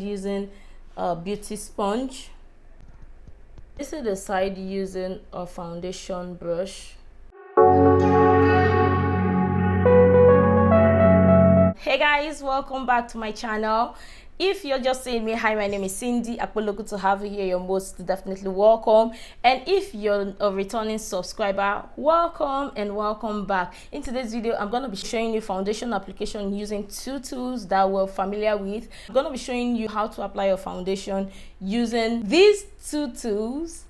using a beauty sponge. This is the side using a foundation brush. Hey guys, welcome back to my channel. If you're just saying me, hi, my name is Sindy Akpolo. Good to have you here. You're most definitely welcome. And if you're a returning subscriber, welcome and welcome back. In today's video, I'm going to be showing you foundation application using two tools that we're familiar with. I'm going to be showing you how to apply your foundation using these two tools.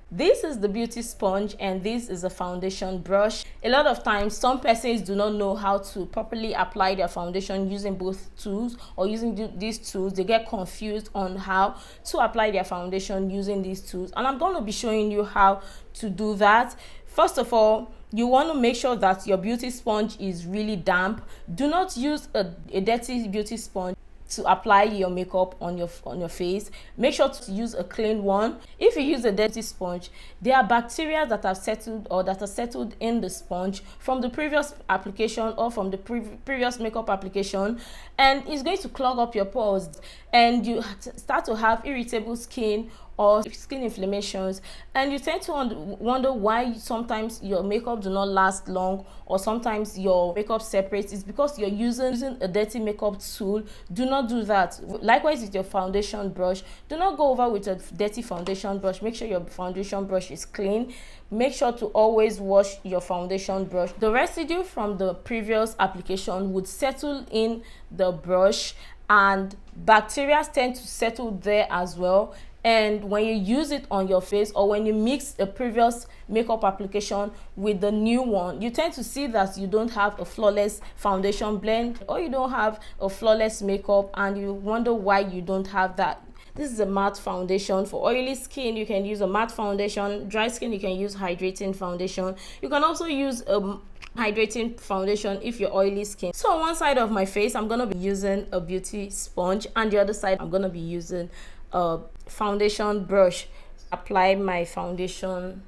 This is the beauty sponge and this is a foundation brush. A lot of times some persons do not know how to properly apply their foundation using both tools or using these tools. They get confused on how to apply their foundation using these tools, and I'm going to be showing you how to do that. First of all, you want to make sure that your beauty sponge is really damp. Do not use a dirty beauty sponge to apply your makeup on your face. Make sure to use a clean one. If you use a dirty sponge, there are bacteria that have settled or that are settled in the sponge from the previous application or from the previous makeup application, and it's going to clog up your pores and you start to have irritable skin or skin inflammations, and you tend to wonder why sometimes your makeup do not last long or sometimes your makeup separates. It's because you're using a dirty makeup tool. Do not do that. Likewise with your foundation brush, do not go over with a dirty foundation brush. Make sure your foundation brush is clean. Make sure to always wash your foundation brush. The residue from the previous application would settle in the brush, and bacteria tend to settle there as well. And when you use it on your face or when you mix a previous makeup application with the new one, you tend to see that you don't have a flawless foundation blend or you don't have a flawless makeup, and you wonder why you don't have that. This is a matte foundation. For oily skin, you can use a matte foundation. Dry skin, you can use hydrating foundation. You can also use a hydrating foundation if you're oily skin. So on one side of my face, I'm gonna be using a beauty sponge, and the other side, I'm gonna be using a foundation brush. Apply my foundation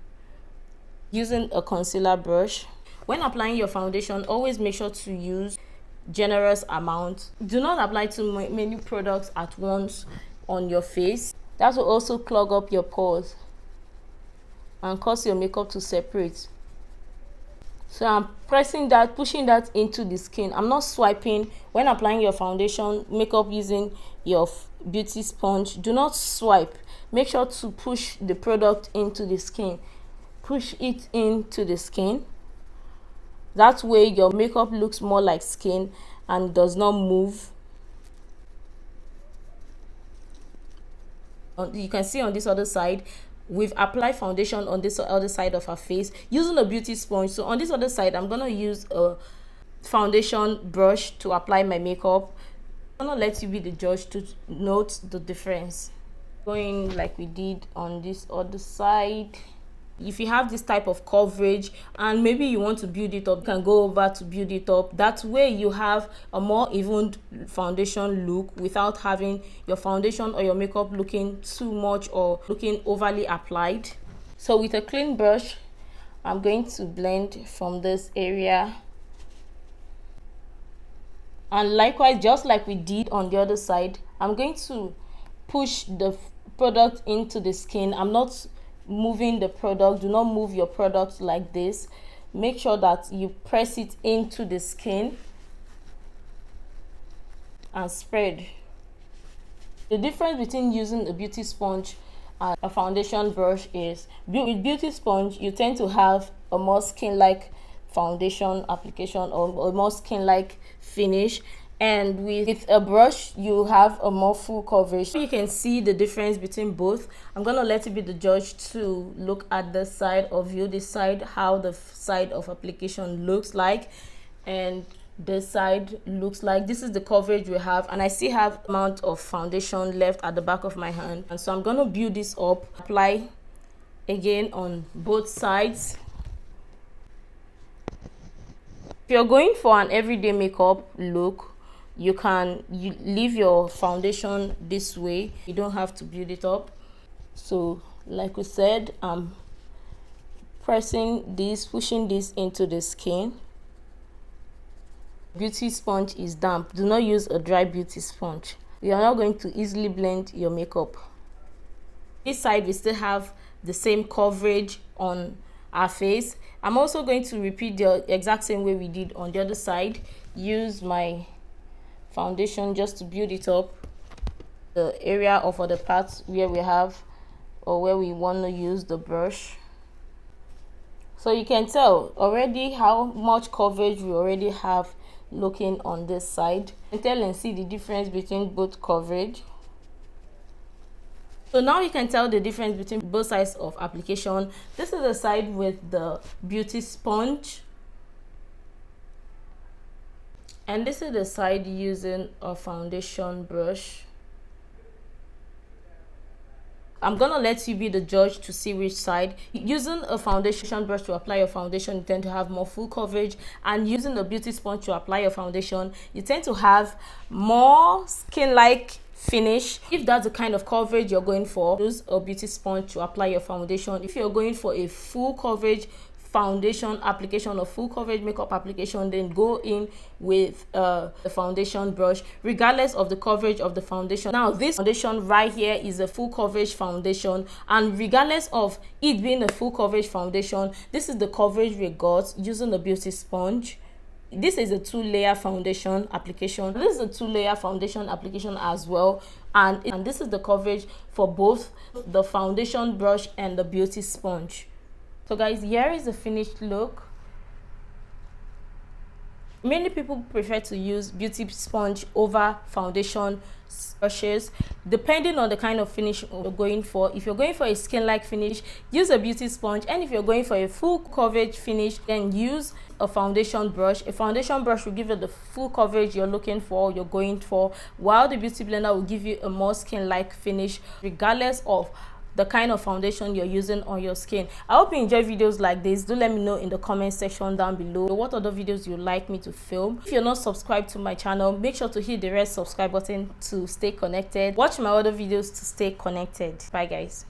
using a concealer brush. When applying your foundation, always make sure to use generous amount. Do not apply too many products at once on your face. That will also clog up your pores and cause your makeup to separate. So I'm pressing that, pushing that into the skin. I'm not swiping. When applying your foundation makeup using your beauty sponge, do not swipe. Make sure to push the product into the skin. Push it into the skin. That way your makeup looks more like skin and does not move. You can see on this other side, we've applied foundation on this other side of our face using a beauty sponge. So on this other side, I'm gonna use a foundation brush to apply my makeup. I'm gonna let you be the judge to note the difference. Going like we did on this other side. If you have this type of coverage and maybe you want to build it up, you can go over to build it up. That way you have a more even foundation look without having your foundation or your makeup looking too much or looking overly applied. So with a clean brush, I'm going to blend from this area. And likewise, just like we did on the other side, I'm going to push the product into the skin. I'm not moving the product. Do not move your product like this. Make sure that you press it into the skin and spread. The difference between using a beauty sponge and a foundation brush is with beauty sponge you tend to have a more skin-like foundation application or a more skin-like finish, and with a brush you have a more full coverage. You can see the difference between both. I'm gonna let you be the judge to look at the side of you, decide how the side of application looks like and this side looks like. This is the coverage we have, and I still have amount of foundation left at the back of my hand, and so I'm gonna build this up. Apply again on both sides. If you're going for an everyday makeup look, you leave your foundation this way. You don't have to build it up. So like we said, I'm pressing this, pushing this into the skin. Beauty sponge is damp. Do not use a dry beauty sponge. you are not going to easily blend your makeup. This side we still have the same coverage on our face. I'm also going to repeat the exact same way we did on the other side. Use my foundation just to build it up, the area or for the parts where we have or where we want to use the brush. So you can tell already how much coverage we already have looking on this side. You can tell and see the difference between both coverage. So now you can tell the difference between both sides of application. This is the side with the beauty sponge, and this is the side using a foundation brush. I'm gonna let you be the judge to see which side. Using a foundation brush to apply your foundation, you tend to have more full coverage, and using a beauty sponge to apply your foundation, you tend to have more skin-like finish. If that's the kind of coverage you're going for, use a beauty sponge to apply your foundation. If you're going for a full coverage foundation application or full coverage makeup application, then go in with the foundation brush, regardless of the coverage of the foundation. Now this foundation right here is a full coverage foundation, and regardless of it being a full coverage foundation, this is the coverage we got using the beauty sponge. This is a 2-layer foundation application. This is a 2-layer foundation application as well, and this is the coverage for both the foundation brush and the beauty sponge. So guys, here is the finished look. Many people prefer to use beauty sponge over foundation brushes, depending on the kind of finish you're going for. If you're going for a skin-like finish, use a beauty sponge, and if you're going for a full coverage finish, then use a foundation brush. A foundation brush will give you the full coverage you're looking for, you're going for, while the beauty blender will give you a more skin-like finish, regardless of the kind of foundation you're using on your skin. I hope you enjoy videos like this. Do let me know in the comment section down below what other videos you'd like me to film. If you're not subscribed to my channel, make sure to hit the red subscribe button to stay connected. Watch my other videos to stay connected. Bye guys.